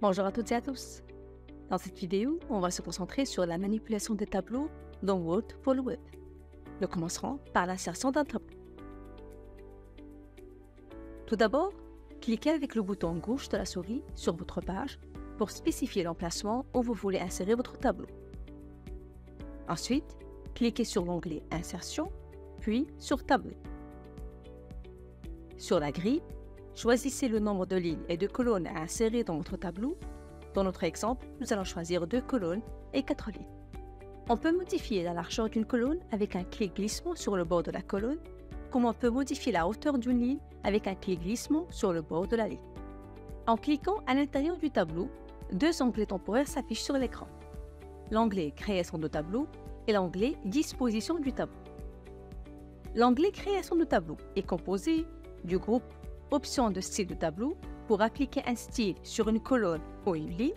Bonjour à toutes et à tous. Dans cette vidéo, on va se concentrer sur la manipulation des tableaux dans Word pour le web. Nous commencerons par l'insertion d'un tableau. Tout d'abord, cliquez avec le bouton gauche de la souris sur votre page pour spécifier l'emplacement où vous voulez insérer votre tableau. Ensuite, cliquez sur l'onglet Insertion, puis sur Tableau. Sur la grille, choisissez le nombre de lignes et de colonnes à insérer dans votre tableau. Dans notre exemple, nous allons choisir 2 colonnes et 4 lignes. On peut modifier la largeur d'une colonne avec un clic glissement sur le bord de la colonne, comme on peut modifier la hauteur d'une ligne avec un clic glissement sur le bord de la ligne. En cliquant à l'intérieur du tableau, 2 onglets temporaires s'affichent sur l'écran. L'onglet Création de tableau et l'onglet Disposition du tableau. L'onglet Création de tableau est composé du groupe Options de style de tableau pour appliquer un style sur une colonne ou une ligne.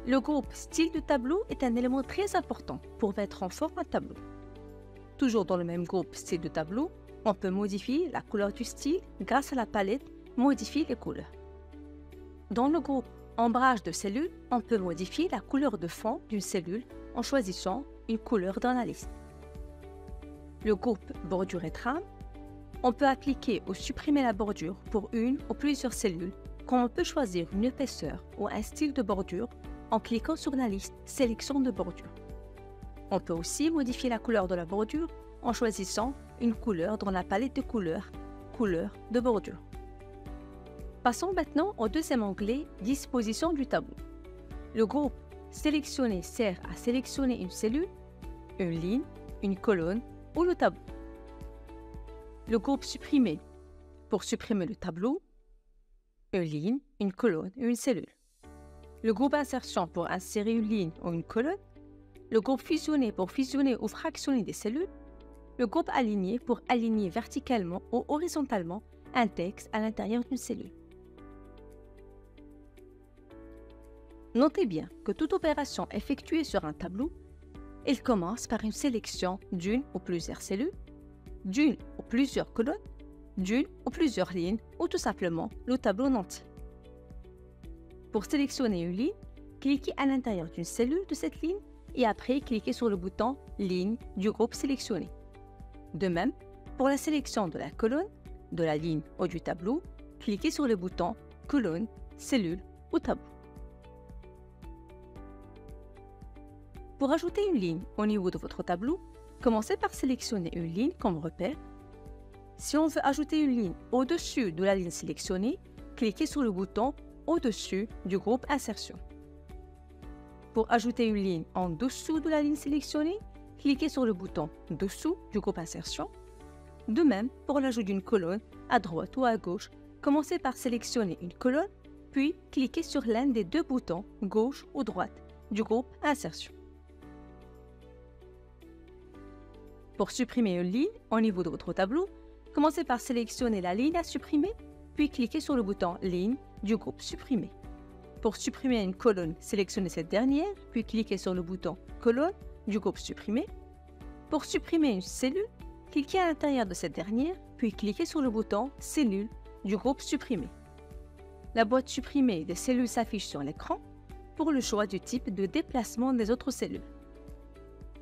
Le groupe Style de tableau est un élément très important pour mettre en forme un tableau. Toujours dans le même groupe Style de tableau, on peut modifier la couleur du style grâce à la palette Modifier les couleurs. Dans le groupe Ombrage de cellules, on peut modifier la couleur de fond d'une cellule en choisissant une couleur dans la liste. Le groupe Bordure et trame, on peut appliquer ou supprimer la bordure pour une ou plusieurs cellules, comme on peut choisir une épaisseur ou un style de bordure en cliquant sur la liste Sélection de bordure. On peut aussi modifier la couleur de la bordure en choisissant une couleur dans la palette de couleurs, couleur de bordure. Passons maintenant au deuxième onglet Disposition du tableau. Le groupe Sélectionner sert à sélectionner une cellule, une ligne, une colonne ou le tableau. Le groupe Supprimer pour supprimer le tableau, une ligne, une colonne ou une cellule. Le groupe Insertion pour insérer une ligne ou une colonne. Le groupe Fusionner pour fusionner ou fractionner des cellules. Le groupe Aligner pour aligner verticalement ou horizontalement un texte à l'intérieur d'une cellule. Notez bien que toute opération effectuée sur un tableau, elle commence par une sélection d'une ou plusieurs cellules, d'une ou plusieurs colonnes, d'une ou plusieurs lignes, ou tout simplement le tableau en entier. Pour sélectionner une ligne, cliquez à l'intérieur d'une cellule de cette ligne et après cliquez sur le bouton Ligne du groupe sélectionné. De même, pour la sélection de la colonne, de la ligne ou du tableau, cliquez sur le bouton Colonne, Cellule ou Tableau. Pour ajouter une ligne au niveau de votre tableau, commencez par sélectionner une ligne comme repère. Si on veut ajouter une ligne au-dessus de la ligne sélectionnée, cliquez sur le bouton au-dessus du groupe Insertion. Pour ajouter une ligne en dessous de la ligne sélectionnée, cliquez sur le bouton dessous du groupe Insertion. De même, pour l'ajout d'une colonne à droite ou à gauche, commencez par sélectionner une colonne, puis cliquez sur l'un des 2 boutons gauche ou droite du groupe Insertion. Pour supprimer une ligne au niveau de votre tableau, commencez par sélectionner la ligne à supprimer, puis cliquez sur le bouton Ligne du groupe Supprimer. Pour supprimer une colonne, sélectionnez cette dernière, puis cliquez sur le bouton Colonne du groupe Supprimer. Pour supprimer une cellule, cliquez à l'intérieur de cette dernière, puis cliquez sur le bouton Cellule du groupe Supprimer. La boîte Supprimer des cellules s'affiche sur l'écran pour le choix du type de déplacement des autres cellules.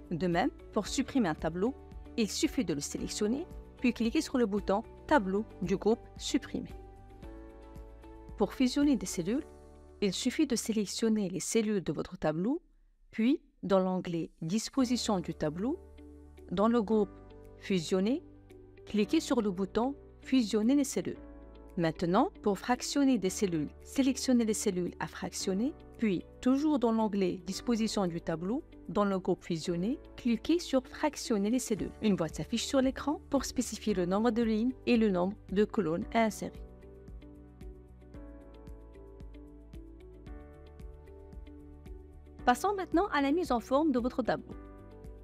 De même, pour supprimer un tableau, il suffit de le sélectionner, puis cliquer sur le bouton Tableau du groupe Supprimer. Pour fusionner des cellules, il suffit de sélectionner les cellules de votre tableau, puis dans l'onglet Disposition du tableau, dans le groupe Fusionner, cliquez sur le bouton Fusionner les cellules. Maintenant, pour fractionner des cellules, sélectionnez les cellules à fractionner, puis toujours dans l'onglet Disposition du tableau, dans le groupe Fusionner, cliquez sur Fractionner les cellules. Une boîte s'affiche sur l'écran pour spécifier le nombre de lignes et le nombre de colonnes à insérer. Passons maintenant à la mise en forme de votre tableau.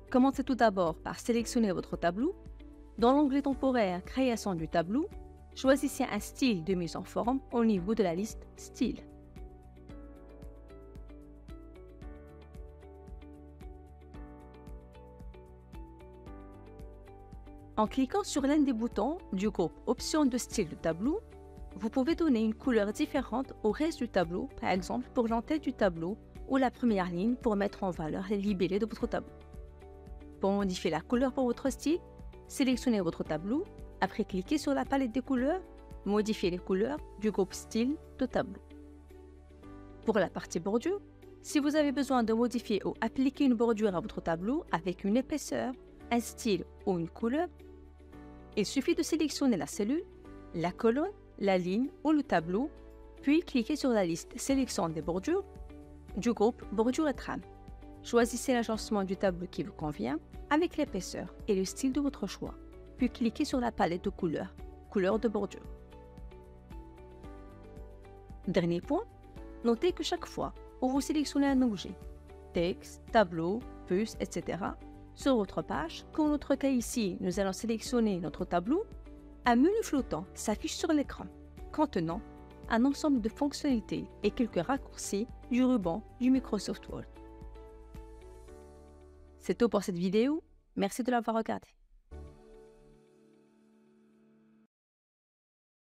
Commencez tout d'abord par sélectionner votre tableau. Dans l'onglet temporaire Création du tableau, choisissez un style de mise en forme au niveau de la liste Style. En cliquant sur l'un des boutons du groupe Options de style de tableau, Vous pouvez donner une couleur différente au reste du tableau, par exemple pour l'entête du tableau ou la première ligne pour mettre en valeur les libellés de votre tableau. Pour modifier la couleur pour votre style, sélectionnez votre tableau, après cliquez sur la palette des couleurs, modifiez les couleurs du groupe style de tableau. Pour la partie bordure, si vous avez besoin de modifier ou appliquer une bordure à votre tableau avec une épaisseur, un style ou une couleur, il suffit de sélectionner la cellule, la colonne, la ligne ou le tableau, puis cliquez sur la liste Sélection des bordures du groupe Bordure et trame. Choisissez l'agencement du tableau qui vous convient avec l'épaisseur et le style de votre choix, puis cliquez sur la palette de couleurs, couleur de bordure. Dernier point, notez que chaque fois où vous sélectionnez un objet, texte, tableau, puce, etc., sur votre page, comme dans notre cas ici, nous allons sélectionner notre tableau, un menu flottant s'affiche sur l'écran, contenant un ensemble de fonctionnalités et quelques raccourcis du ruban du Microsoft Word. C'est tout pour cette vidéo. Merci de l'avoir regardée.